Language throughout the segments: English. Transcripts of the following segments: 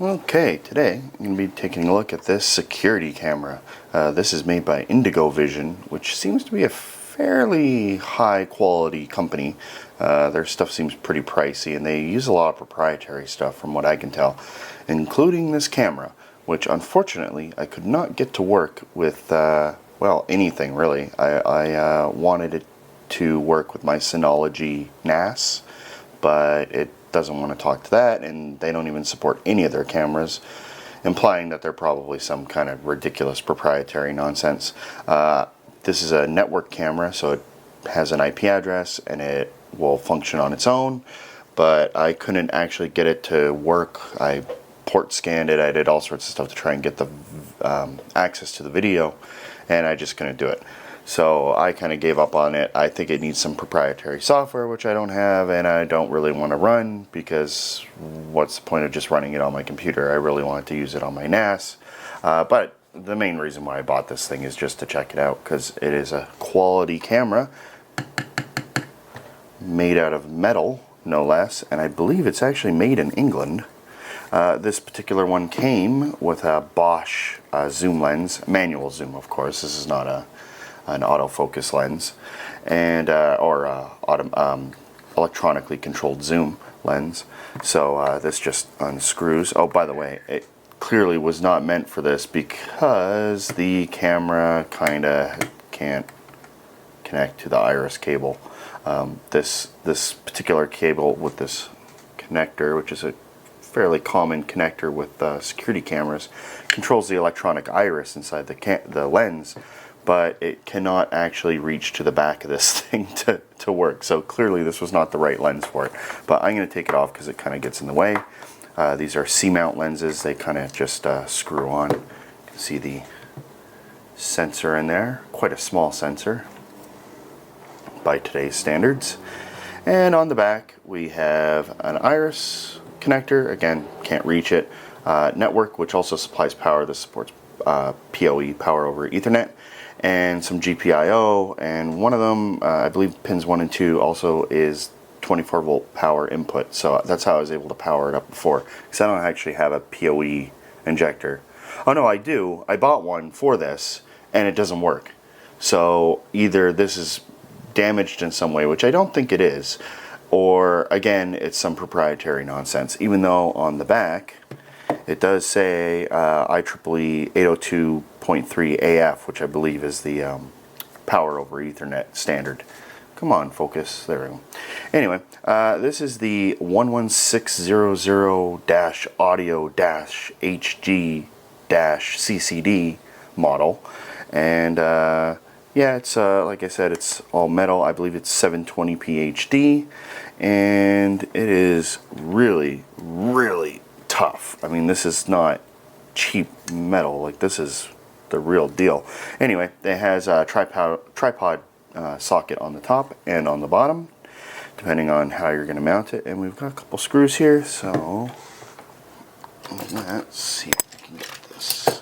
Okay, today I'm going to be taking a look at this security camera. This is made by IndigoVision, which seems to be a fairly high quality company. Their stuff seems pretty pricey, and they use a lot of proprietary stuff from what I can tell, including this camera, which unfortunately I could not get to work with, well, anything really. I wanted it to work with my Synology NAS, but it doesn't want to talk to that, and they don't even support any of their cameras, implying that they're probably some kind of ridiculous proprietary nonsense. This is a network camera, so it has an IP address and it will function on its own, but I couldn't actually get it to work. I port scanned it, I did all sorts of stuff to try and get the access to the video, and I just couldn't do it. So I kind of gave up on it. I think it needs some proprietary software, which I don't have, and I don't really want to run, because what's the point of just running it on my computer? I really wanted to use it on my NAS. But the main reason why I bought this thing is just to check it out, because it is a quality camera made out of metal, no less, and I believe it's actually made in England. This particular one came with a Bosch zoom lens, manual zoom, of course. This is not an autofocus lens, and or electronically controlled zoom lens. So this just unscrews. Oh, by the way, it clearly was not meant for this, because the camera kinda can't connect to the iris cable. This particular cable with this connector, which is a fairly common connector with security cameras, controls the electronic iris inside the lens, but it cannot actually reach to the back of this thing to work. So clearly this was not the right lens for it. But I'm going to take it off because it kind of gets in the way. These are C-mount lenses. They kind of just screw on. You can see the sensor in there. Quite a small sensor by today's standards. And on the back we have an iris connector. Again, can't reach it. Network, which also supplies power. This supports PoE, power over Ethernet, and some GPIO, and one of them, I believe pins 1 and 2, also is 24 volt power input. So that's how I was able to power it up before, because I don't actually have a PoE injector. Oh no, I do. I bought one for this and it doesn't work. So either this is damaged in some way, which I don't think it is, or again it's some proprietary nonsense, even though on the back it does say IEEE 802.3 AF, which I believe is the power over Ethernet standard. Come on, focus. There we go. Anyway, this is the 11600-audio-HG-CCD model, and yeah, it's like I said, it's all metal. I believe it's 720p HD, and it is really, really tough. I mean, this is not cheap metal. Like, this is the real deal. Anyway, it has a tripod socket on the top and on the bottom, depending on how you're going to mount it. And we've got a couple screws here, so let's see if we can get this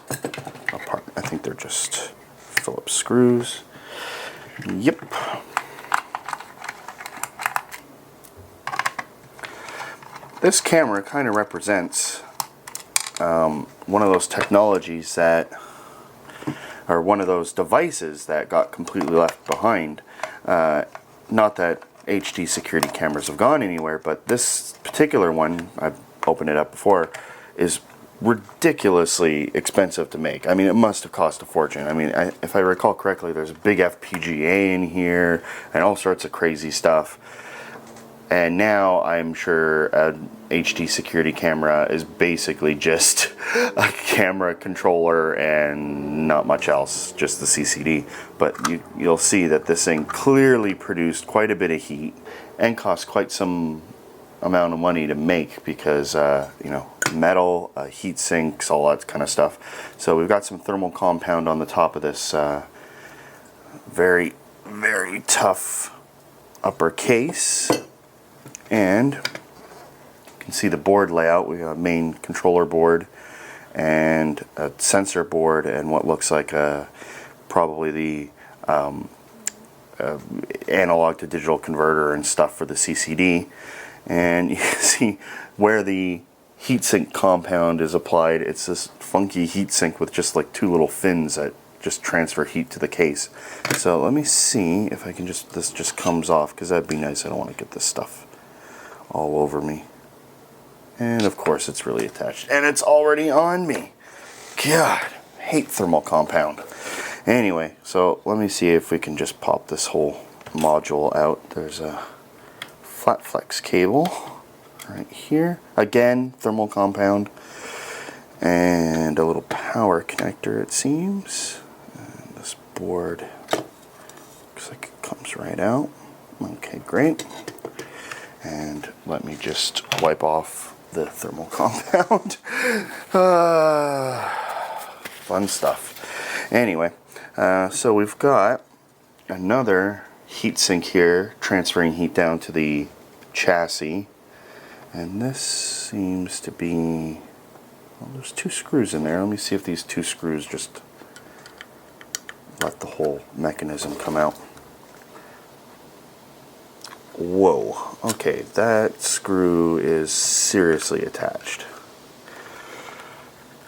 apart. I think they're just Phillips screws. Yep. This camera kind of represents one of those technologies that, or one of those devices that got completely left behind. Not that HD security cameras have gone anywhere, but this particular one, I've opened it up before, is ridiculously expensive to make. I mean, it must have cost a fortune. I mean, if I recall correctly, there's a big FPGA in here and all sorts of crazy stuff. And now I'm sure an HD security camera is basically just a camera controller and not much else, just the CCD. But you'll see that this thing clearly produced quite a bit of heat and cost quite some amount of money to make, because you know, metal, heat sinks, all that kind of stuff. So we've got some thermal compound on the top of this very, very tough upper case. And you can see the board layout. We have a main controller board and a sensor board, and what looks like probably the analog to digital converter and stuff for the CCD. And you can see where the heatsink compound is applied. It's this funky heatsink with just like two little fins that just transfer heat to the case. So let me see if I can this just comes off, because that'd be nice. I don't want to get this stuff all over me. And of course it's really attached, and it's already on me. God, hate thermal compound. Anyway, so let me see if we can just pop this whole module out. There's a flat flex cable right here. Again, thermal compound. And a little power connector, it seems. And this board looks like it comes right out. Okay, great. And let me just wipe off the thermal compound. Fun stuff. Anyway, so we've got another heatsink here transferring heat down to the chassis. And this seems to be, well, there's two screws in there. Let me see if these two screws just let the whole mechanism come out. Whoa, okay, that screw is seriously attached.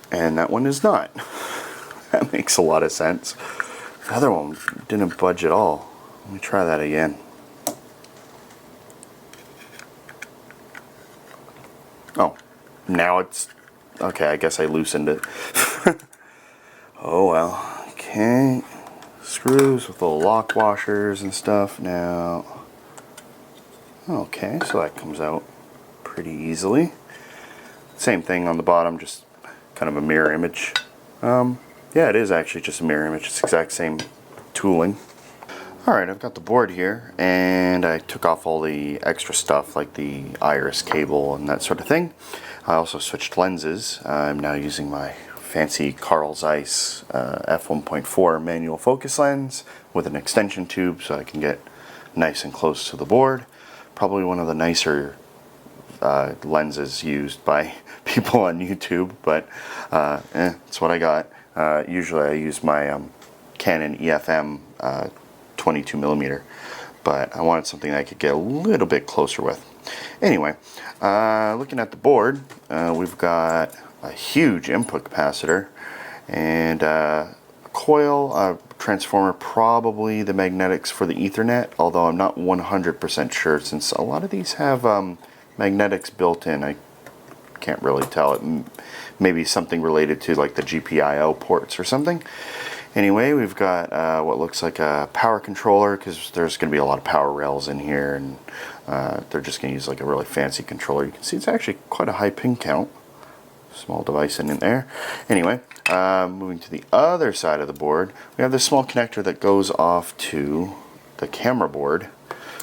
And that one is not. That makes a lot of sense. The other one didn't budge at all. Let me try that again. Oh, now it's, okay, I guess I loosened it. Oh well, okay. Screws with little lock washers and stuff now. Okay, so that comes out pretty easily. Same thing on the bottom, just kind of a mirror image. Yeah, it is actually just a mirror image. It's the exact same tooling. Alright, I've got the board here, and I took off all the extra stuff like the iris cable and that sort of thing. I also switched lenses. I'm now using my fancy Carl Zeiss f1.4 manual focus lens with an extension tube so I can get nice and close to the board. Probably one of the nicer lenses used by people on YouTube, but it's what I got. Usually I use my Canon EFM 22mm, but I wanted something that I could get a little bit closer with. Anyway, looking at the board, we've got a huge input capacitor and a coil, a transformer, probably the magnetics for the Ethernet, although I'm not 100% sure since a lot of these have magnetics built in. I can't really tell. It maybe something related to like the GPIO ports or something. Anyway, we've got what looks like a power controller, because there's going to be a lot of power rails in here, and they're just going to use like a really fancy controller. You can see it's actually quite a high pin count. Small device in there. Anyway, moving to the other side of the board, we have this small connector that goes off to the camera board.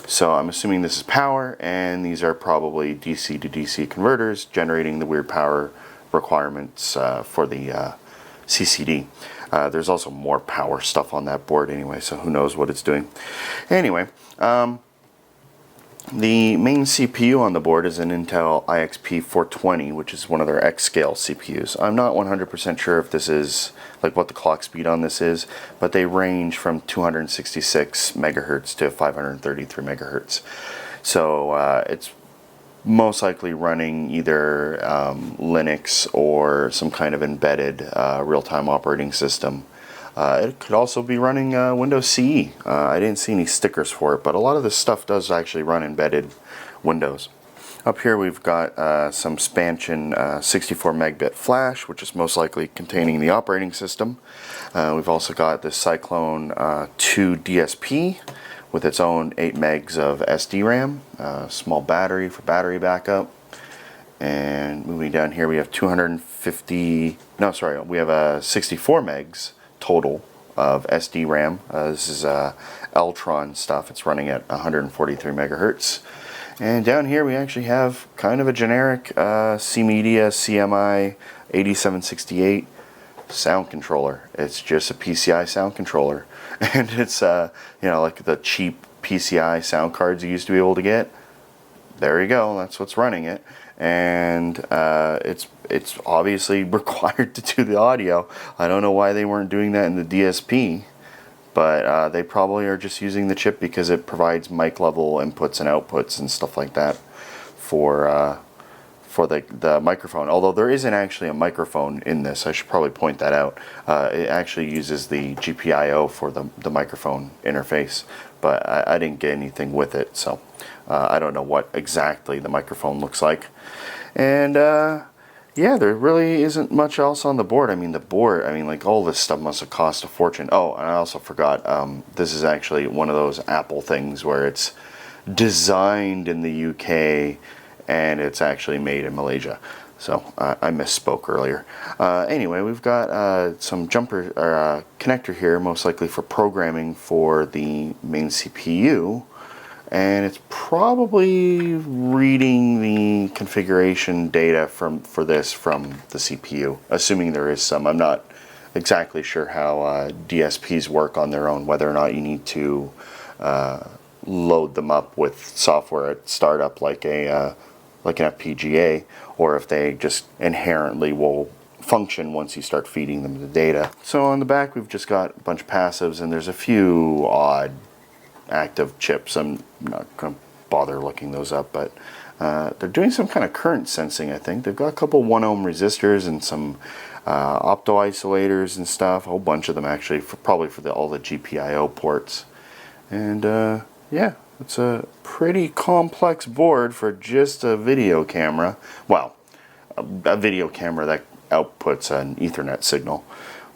So I'm assuming this is power, and these are probably DC to DC converters generating the weird power requirements for the CCD. There's also more power stuff on that board anyway, so who knows what it's doing. Anyway, the main CPU on the board is an Intel IXP 420, which is one of their X-Scale CPUs. I'm not 100% sure if this is, like what the clock speed on this is, but they range from 266 megahertz to 533 megahertz. So it's most likely running either Linux or some kind of embedded real-time operating system. It could also be running Windows CE. I didn't see any stickers for it, but a lot of this stuff does actually run embedded Windows. Up here we've got some Spansion 64 megabit flash, which is most likely containing the operating system. We've also got this Cyclone 2 DSP with its own 8 megs of SD RAM, small battery for battery backup. And moving down here we have 64 megs total of SD RAM. This is Eltron stuff. It's running at 143 megahertz. And down here we actually have kind of a generic C-Media CMI 8768 sound controller. It's just a PCI sound controller, and it's you know, like the cheap PCI sound cards you used to be able to get. There you go. That's what's running it, and it's obviously required to do the audio. I don't know why they weren't doing that in the DSP, but they probably are just using the chip because it provides mic level inputs and outputs and stuff like that for for the microphone. Although there isn't actually a microphone in this, I should probably point that out. It actually uses the GPIO for the microphone interface, but I didn't get anything with it, so I don't know what exactly the microphone looks like. And yeah, there really isn't much else on the board. I mean, the board, I mean, like, all this stuff must have cost a fortune. Oh, and I also forgot, this is actually one of those Apple things where it's designed in the UK and it's actually made in Malaysia. So I misspoke earlier. Anyway, we've got some jumper or connector here, most likely for programming for the main CPU, and it's probably reading the configuration data for this from the CPU, assuming there is some. I'm not exactly sure how DSPs work on their own, whether or not you need to load them up with software at startup like an FPGA, or if they just inherently will function once you start feeding them the data. So on the back we've just got a bunch of passives, and there's a few odd active chips. I'm not going to bother looking those up, but they're doing some kind of current sensing, I think. They've got a couple 1 ohm resistors and some opto isolators and stuff, a whole bunch of them actually, probably for all the GPIO ports. And yeah, it's a pretty complex board for just a video camera. Well, a video camera that outputs an Ethernet signal.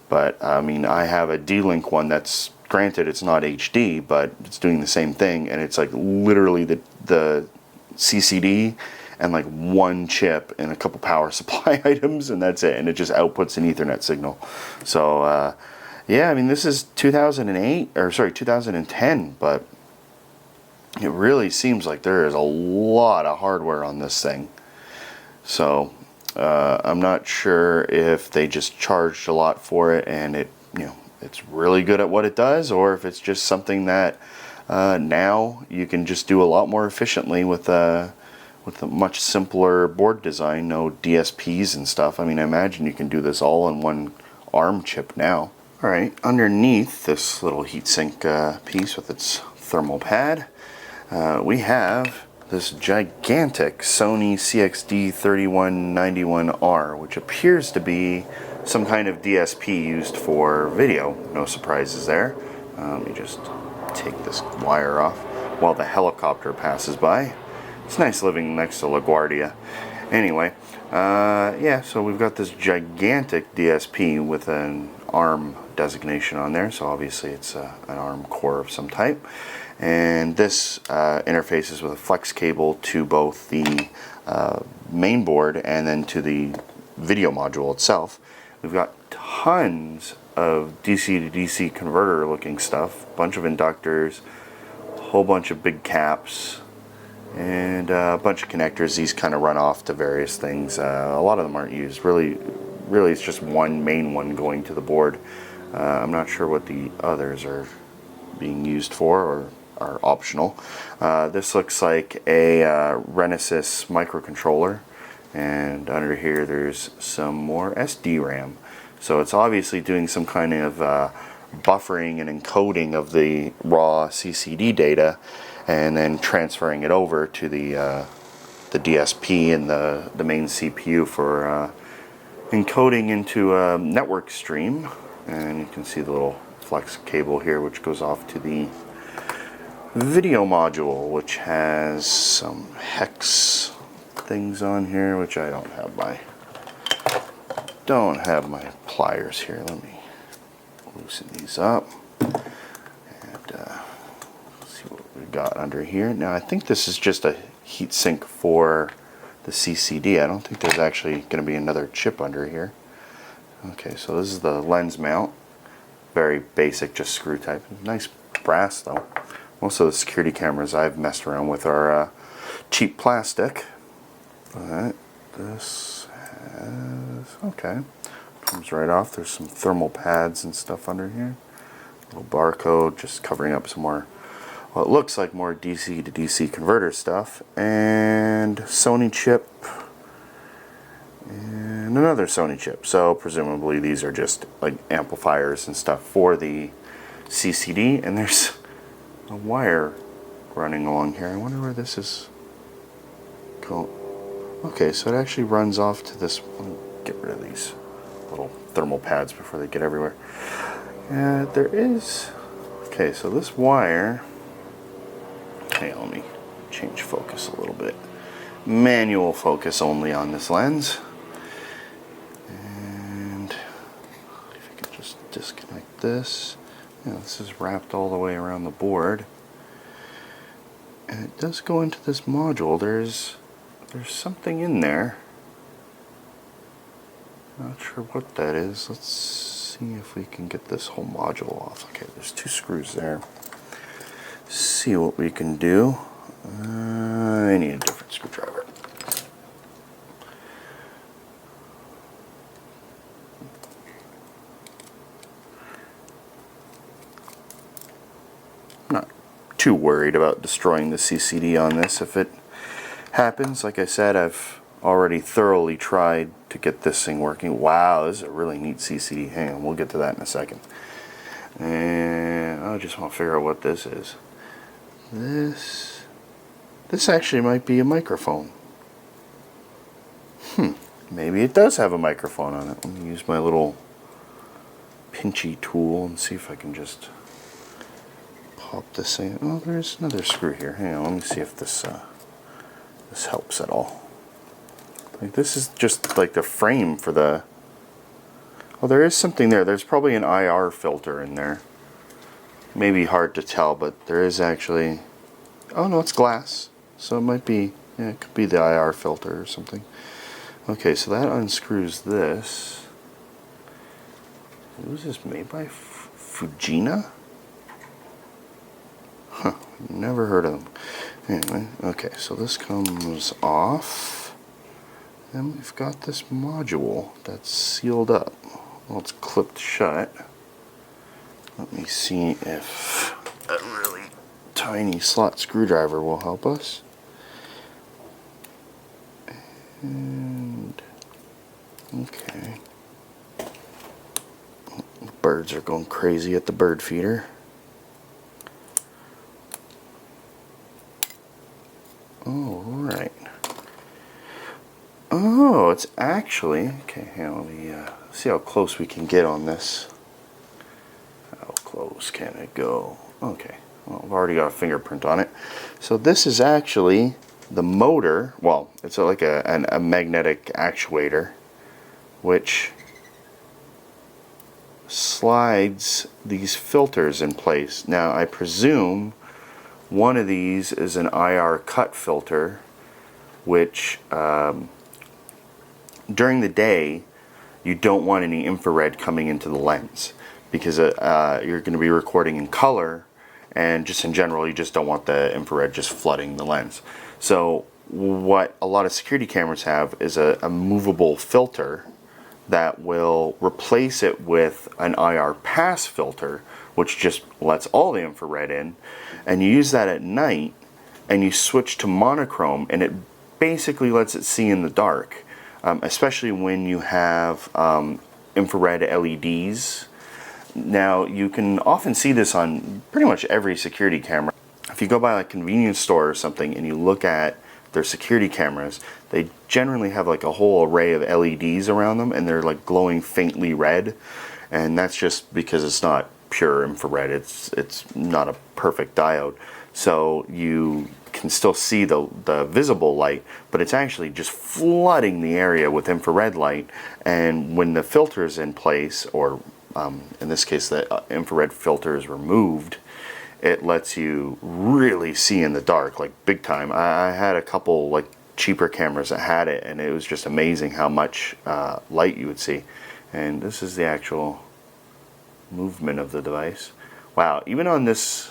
But I mean, I have a D-Link one that's, granted it's not HD, but it's doing the same thing, and it's like literally the CCD and like one chip and a couple power supply items, and that's it, and it just outputs an Ethernet signal. So yeah, I mean, this is 2010, but it really seems like there is a lot of hardware on this thing. So I'm not sure if they just charged a lot for it and it, you know, it's really good at what it does, or if it's just something that now you can just do a lot more efficiently with a much simpler board design, no DSPs and stuff. I mean, I imagine you can do this all in one ARM chip now. Alright, underneath this little heatsink piece with its thermal pad, we have this gigantic Sony CXD3191R, which appears to be some kind of DSP used for video. No surprises there. Let me just take this wire off while the helicopter passes by. It's nice living next to LaGuardia. Anyway, yeah, so we've got this gigantic DSP with an ARM designation on there, so obviously it's an ARM core of some type. And this interfaces with a flex cable to both the main board and then to the video module itself. We've got tons of DC to DC converter looking stuff, a bunch of inductors, a whole bunch of big caps, and a bunch of connectors. These kind of run off to various things. A lot of them aren't used. Really it's just one main one going to the board. I'm not sure what the others are being used for or are optional. This looks like a Renesas microcontroller, and under here there's some more SD RAM. So it's obviously doing some kind of buffering and encoding of the raw CCD data and then transferring it over to the DSP and the main CPU for encoding into a network stream. And you can see the little flex cable here, which goes off to the video module, which has some hex things on here, which I don't have my pliers here. Let me loosen these up and see what we got under here. Now I think this is just a heatsink for the CCD. I don't think there's actually going to be another chip under here. Okay, so this is the lens mount. Very basic, just screw type. Nice brass though. Most of the security cameras I've messed around with are cheap plastic. But this has, okay, comes right off. There's some thermal pads and stuff under here. Little barcode, just covering up some more, well, it looks like more DC to DC converter stuff. And Sony chip. And another Sony chip. So presumably these are just like amplifiers and stuff for the CCD. And there's a wire running along here. I wonder where this is going. Okay, so it actually runs off to this. Let me get rid of these little thermal pads before they get everywhere. There is. Okay, so this wire. Okay, let me change focus a little bit. Manual focus only on this lens. And if you can just disconnect this. Yeah, this is wrapped all the way around the board. And it does go into this module. There's something in there. Not sure what that is. Let's see if we can get this whole module off. Okay, there's 2 screws there. See what we can do. I need a different screwdriver. Not too worried about destroying the CCD on this if it happens. Like I said, I've already thoroughly tried to get this thing working. Wow, this is a really neat CCD. Hang on, we'll get to that in a second. And I just want to figure out what this is. This actually might be a microphone. Maybe it does have a microphone on it. Let me use my little pinchy tool and see if I can just pop this in. Oh, there's another screw here. Hang on, let me see if this helps at all. Like, this is just like the frame for the. Oh, there is something there. There's probably an IR filter in there. Maybe hard to tell, but there is actually. Oh no, it's glass. So it might be. Yeah, it could be the IR filter or something. Okay, so that unscrews this. Who is this made by? Fujina? Huh, never heard of them. Anyway, okay, so this comes off. Then we've got this module that's sealed up. Well, it's clipped shut. Let me see if a really tiny slot screwdriver will help us. And okay. Birds are going crazy at the bird feeder. Oh, right. Oh, it's actually okay. Here, let me see how close we can get on this. How close can it go? Okay. Well, I've already got a fingerprint on it. So this is actually the motor. Well, it's like a magnetic actuator, which slides these filters in place. Now, I presume one of these is an IR cut filter, which during the day you don't want any infrared coming into the lens because you're going to be recording in color, and just in general you just don't want the infrared just flooding the lens. So what a lot of security cameras have is a movable filter that will replace it with an IR pass filter, which just lets all the infrared in, and you use that at night and you switch to monochrome, and it basically lets it see in the dark, especially when you have infrared LEDs. Now, you can often see this on pretty much every security camera. If you go by like a convenience store or something and you look at their security cameras, they generally have like a whole array of LEDs around them, and they're like glowing faintly red, and that's just because it's not pure infrared. It's not a perfect diode, so you can still see the visible light, but it's actually just flooding the area with infrared light. And when the filter is in place, or in this case the infrared filter is removed, it lets you really see in the dark, like big time. I had a couple like cheaper cameras that had it, and it was just amazing how much light you would see. And this is the actual movement of the device. Wow, even on this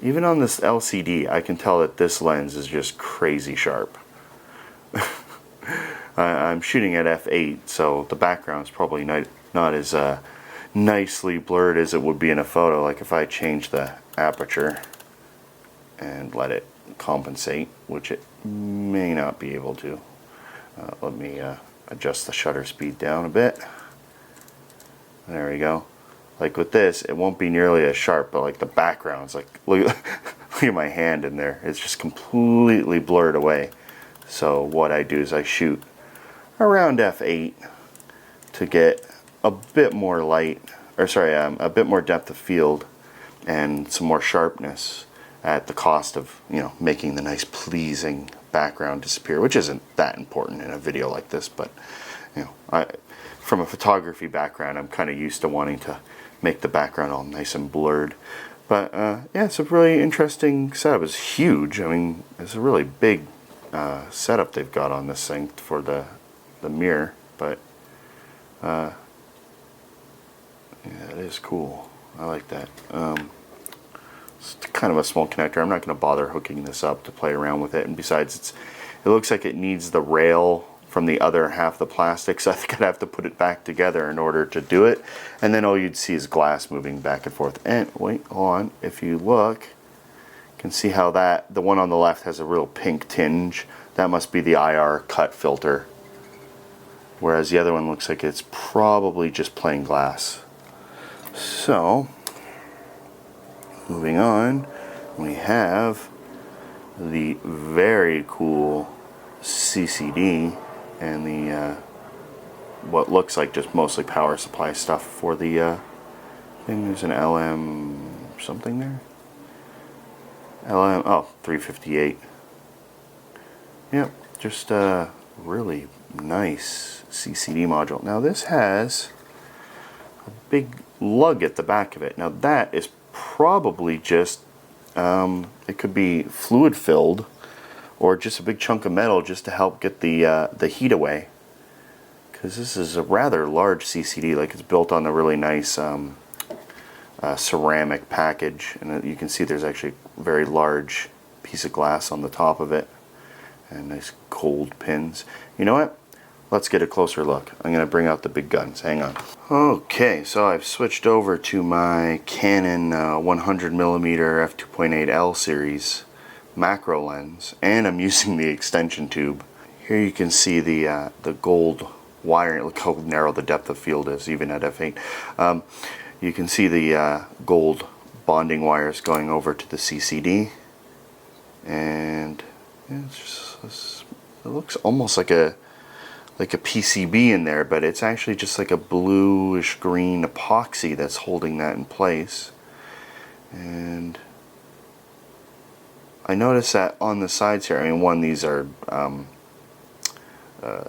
LCD, I can tell that this lens is just crazy sharp. I'm shooting at f8, so the background is probably not as nicely blurred as it would be in a photo. Like if I change the aperture and let it compensate, which it may not be able to. Let me adjust the shutter speed down a bit. There we go. Like with this, it won't be nearly as sharp, but like the background's like, look at my hand in there. It's just completely blurred away. So what I do is I shoot around f8 to get a bit more light, or sorry, a bit more depth of field and some more sharpness at the cost of, you know, making the nice pleasing background disappear, which isn't that important in a video like this, but you know, from a photography background, I'm kind of used to wanting to make the background all nice and blurred. But yeah, it's a really interesting setup. It's huge. I mean, it's a really big setup they've got on this thing for the mirror, but yeah, it is cool. I like that. It's kind of a small connector. I'm not going to bother hooking this up to play around with it, and besides, it looks like it needs the rail from the other half of the plastic, so I think I'd have to put it back together in order to do it, and then all you'd see is glass moving back and forth. And wait, hold on, if you look, you can see how that, the one on the left has a real pink tinge. That must be the IR cut filter, whereas the other one looks like it's probably just plain glass. So moving on, we have the very cool CCD and the what looks like just mostly power supply stuff for the thing. There's an LM something there. LM, oh, 358. Yep, just a really nice CCD module. Now this has a big lug at the back of it. Now that is probably just it could be fluid filled, or just a big chunk of metal just to help get the heat away, because this is a rather large CCD. Like, it's built on a really nice ceramic package, and you can see there's actually a very large piece of glass on the top of it and nice cold pins. You know what? Let's get a closer look. I'm going to bring out the big guns. Hang on. Okay, so I've switched over to my Canon 100mm f2.8L series macro lens, and I'm using the extension tube. Here you can see the gold wiring. Look how narrow the depth of field is, even at f8. You can see the gold bonding wires going over to the CCD, and yeah, it looks almost like a PCB in there, but it's actually just like a bluish green epoxy that's holding that in place. And I noticed that on the sides here, I mean, one, these are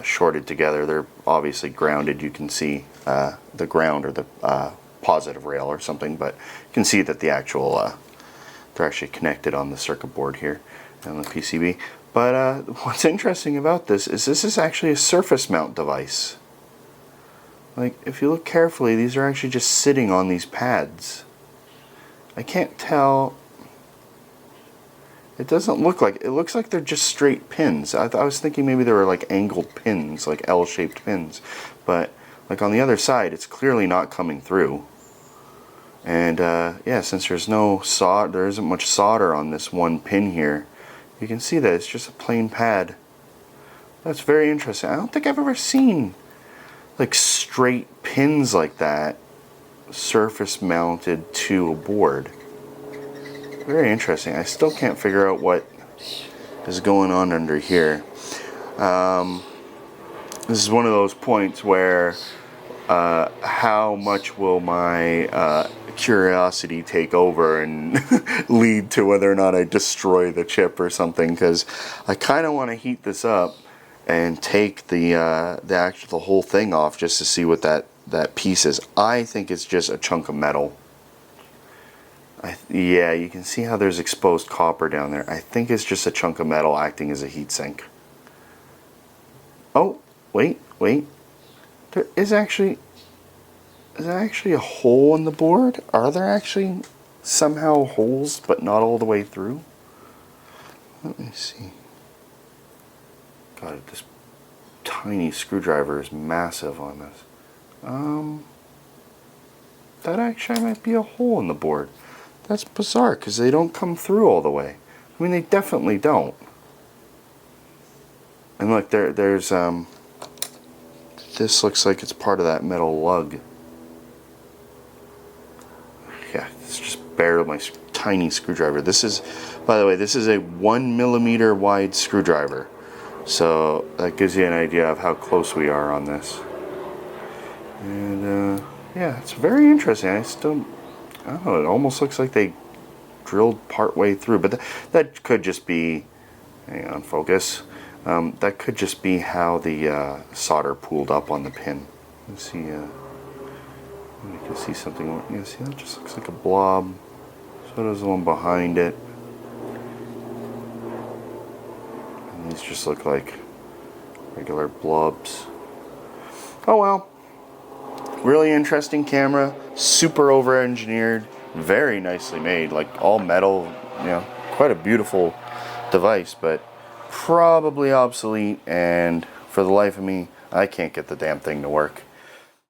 shorted together. They're obviously grounded. You can see the ground, or the positive rail or something, but you can see that the actual they're actually connected on the circuit board here and the PCB. But what's interesting about this is actually a surface mount device. Like, if you look carefully, these are actually just sitting on these pads. I can't tell. It doesn't look like, it looks like they're just straight pins. I was thinking maybe they were like angled pins, like L-shaped pins. But like on the other side, it's clearly not coming through. And yeah, since there's no solder, there isn't much solder on this one pin here, you can see that it's just a plain pad. That's very interesting. I don't think I've ever seen like straight pins like that surface mounted to a board. Very interesting. I still can't figure out what is going on under here. This is one of those points where how much will my curiosity take over and lead to whether or not I destroy the chip or something, because I kind of want to heat this up and take the whole thing off just to see what that piece is. I think it's just a chunk of metal. Yeah, you can see how there's exposed copper down there. I think it's just a chunk of metal acting as a heatsink. Oh, wait. There is actually a hole in the board? Are there actually somehow holes, but not all the way through? Let me see. God, this tiny screwdriver is massive on this. That actually might be a hole in the board. That's bizarre, because they don't come through all the way. I mean, they definitely don't. And look, there's this looks like it's part of that metal lug. Yeah, it's just barely my tiny screwdriver. This is, by the way, this is a 1mm wide screwdriver. So that gives you an idea of how close we are on this. And yeah, it's very interesting. I don't know, it almost looks like they drilled part way through, but that could just be, hang on, focus. That could just be how the solder pooled up on the pin. Let's see, you can see something, yeah, see that just looks like a blob. So does the one behind it. And these just look like regular blobs. Oh well. Really interesting camera, super over engineered, very nicely made, like all metal, you know, quite a beautiful device, but probably obsolete, and for the life of me, I can't get the damn thing to work.